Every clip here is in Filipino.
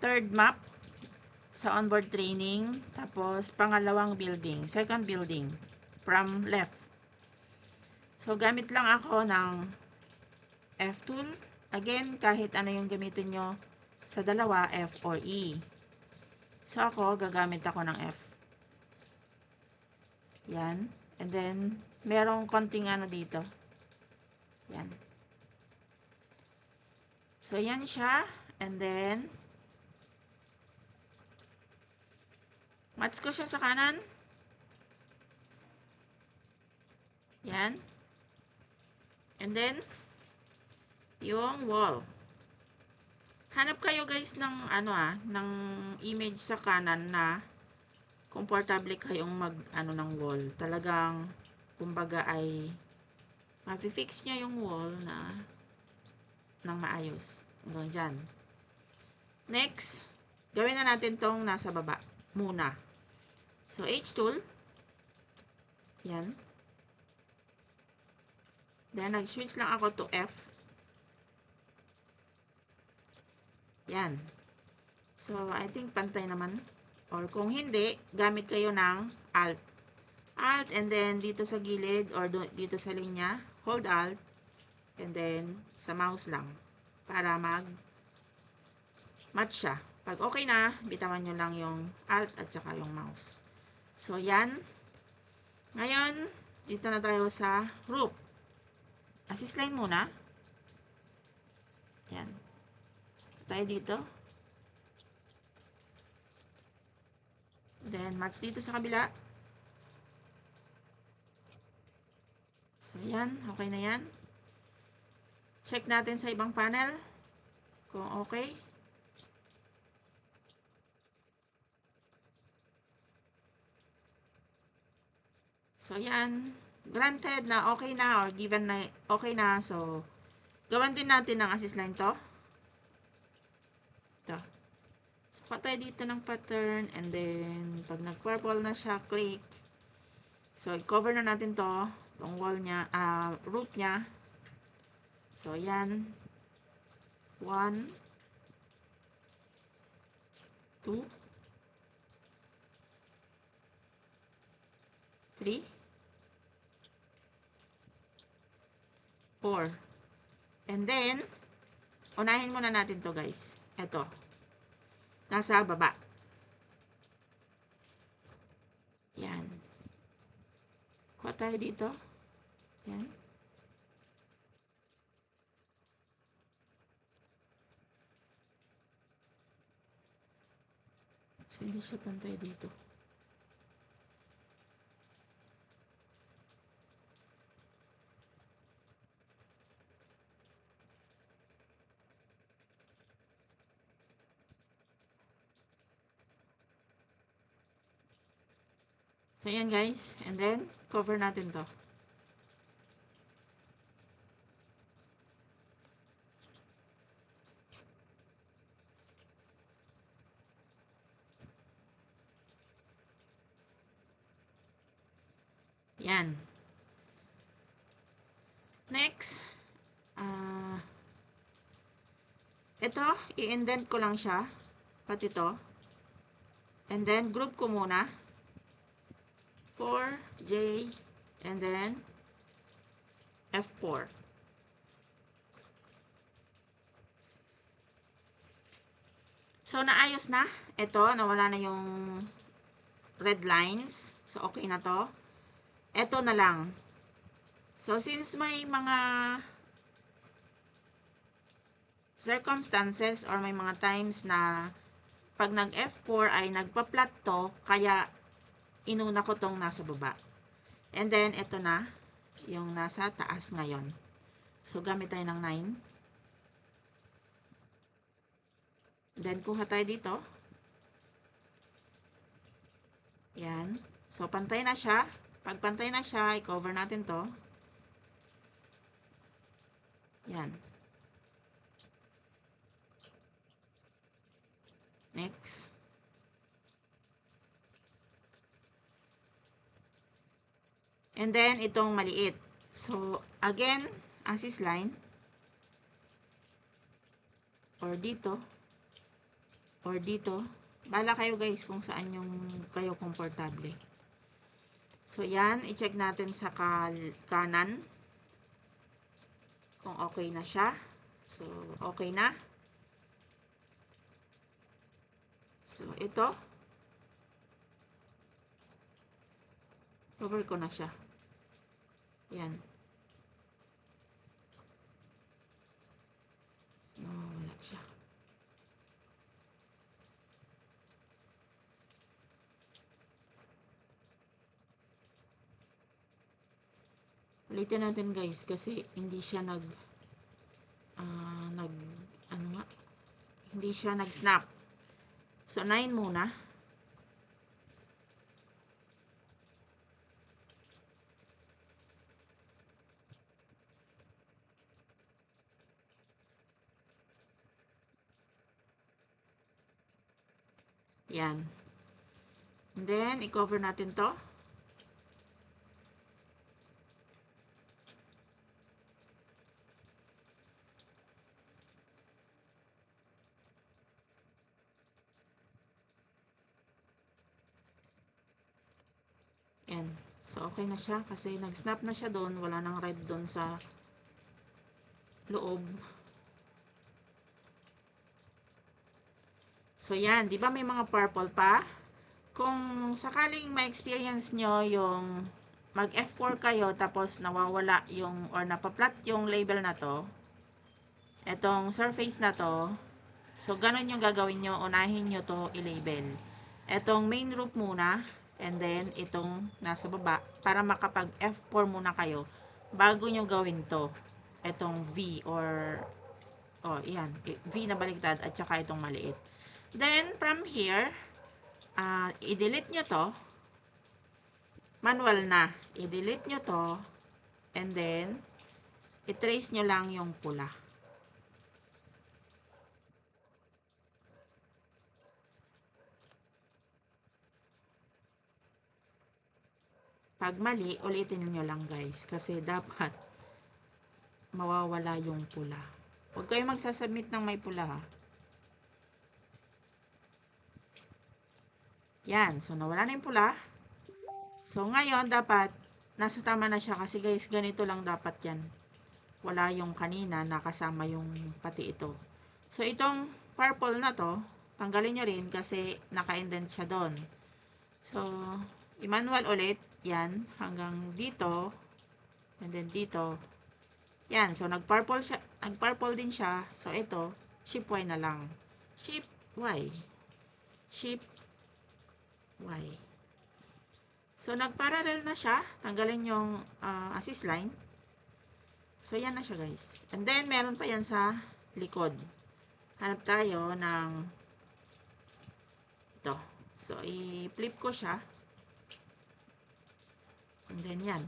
Third map sa onboard training, tapos pangalawang building, second building from left. So gamit lang ako ng F tool. Again, kahit ano yung gamitin nyo sa dalawa, F or E. So ako, gagamit ako ng F. Yan. And then, merong konting ano dito. Yan. So yan siya. And then, match ko siya sa kanan. Yan. And then, yung wall. Hanap kayo guys ng ng image sa kanan na komportable kayong ng wall. Talagang kumbaga ay mafi-fix niya yung wall na ng maayos. Hanggang dyan. Next, gawin na natin tong nasa baba muna. So H tool. Yan. Then nag-switch lang ako to F. Yan. So, I think pantay naman. Or kung hindi, gamit kayo ng Alt. Alt and then dito sa gilid or dito sa linya, hold Alt. And then sa mouse lang. Para match siya. Pag okay na, bitawan nyo lang yung Alt at saka yung mouse. So, yan. Ngayon, dito na tayo sa roof. Assist line muna. Yan. Tayo dito. Then, match dito sa kabila. So, yan. Okay na yan. Check natin sa ibang panel. Kung okay. So, yan. Granted na okay na or given na okay na. So, gawan din natin ng assist line to. Ito. So, patay dito ng pattern. And then, pag nag-purple na siya, click. So, i-cover na natin to. Itong wall niya, roof niya. So, yan. 1, 2, 3, 4. And then, unahin muna natin to guys. Ito. Nasa baba. Yan. Kuha tayo dito. Yan. So, hindi siya pantay dito. So, yan guys. And then, cover natin to. Yan. Next, ito, i-indent ko lang siya. Pati ito. And then, group ko muna. 4, J, and then, F4. So, naayos na. Ito, nawala na yung red lines. So, okay na to. Ito na lang. So, since may mga circumstances or may mga times na pag nag F4 ay nagpa-flat to, kaya inuna ko tong nasa baba. And then, ito na, yung nasa taas ngayon. So, gamit tayo ng 9. Then, kuha tayo dito. Yan. So, pantay na siya. Pag pantay na siya, i-cover natin to. Yan. Next. And then, itong maliit. So, again, assist line. Or dito. or dito. Bala kayo guys kung saan yung kayo komportable. So, yan. I-check natin sa kanan kung okay na siya. So, okay na. So, ito. Cover ko na siya. Yan. So, wala siya. Ulitin natin guys kasi hindi siya hindi siya nag-snap. So, 9 muna. Yan. And then, i-cover natin to. Yan. So, okay na siya kasi nag-snap na siya doon. Wala nang red doon sa loob. So, yan. Di ba may mga purple pa? Kung sakaling ma-experience nyo yung mag F4 kayo tapos nawawala yung or napaplat yung label na to, etong surface na to, so ganun yung gagawin nyo. Unahin nyo to i-label. Etong main roof muna, and then itong nasa baba, para makapag F4 muna kayo bago nyo gawin to. Etong V or yan, V na baliktad at saka itong maliit. Then from here, i-delete nyo to. Manual na. I-delete nyo to, and then i-trace nyo lang yung pula. Pag mali, ulitin nyo lang guys. Kasi dapat mawawala yung pula. Huwag kayo magsasubmit ng may pula ha. Yan. So, nawala na yung pula. So, ngayon, dapat nasa tama na siya. Kasi guys, ganito lang dapat yan. Wala yung kanina, nakasama yung pati ito. So, itong purple na to, tanggalin nyo rin kasi naka-indent siya doon. So, i-manual ulit. Yan, hanggang dito. And then dito. Yan, so nag-purple siya, nag-purple din siya. So ito, shift Y na lang. Shift Y. Shift Y. So nag-parallel na siya. Tanggalin yung assist line. So yan na siya guys. And then meron pa yan sa likod. Hanap tayo ng ito. So i-flip ko siya. And then yan.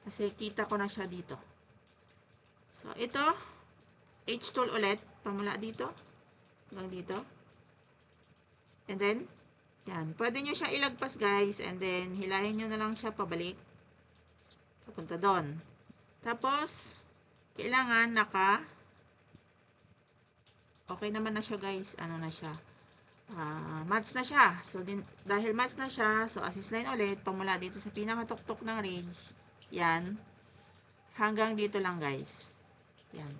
Kasi kita ko na siya dito. So, ito. H tool ulit. Pamula dito. Hanggang dito. And then, yan. Pwede nyo siya ilagpas guys. And then, hilahin nyo na lang siya pabalik. Papunta doon. Tapos, kailangan okay naman na siya guys. Ano na siya. Match na siya. So, dahil match na siya, so assist line ulit, pamula dito sa pinakatuktok ng ridge. Yan. Hanggang dito lang guys. Yan.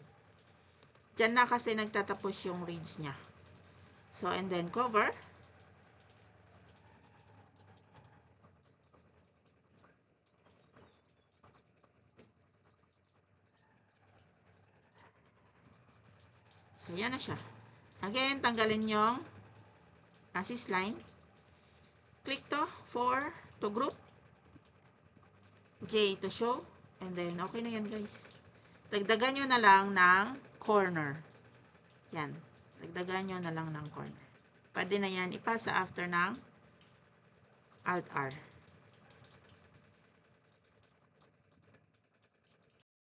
Diyan na kasi nagtatapos yung ridge niya. So, and then cover. So, yan na siya. Again, tanggalin yung assist line. Click to to group. J to show. And then, okay na yan guys. Dagdagan nyo na lang ng corner. Yan. Dagdagan nyo na lang ng corner. Pwede na yan ipasa after ng Alt-R.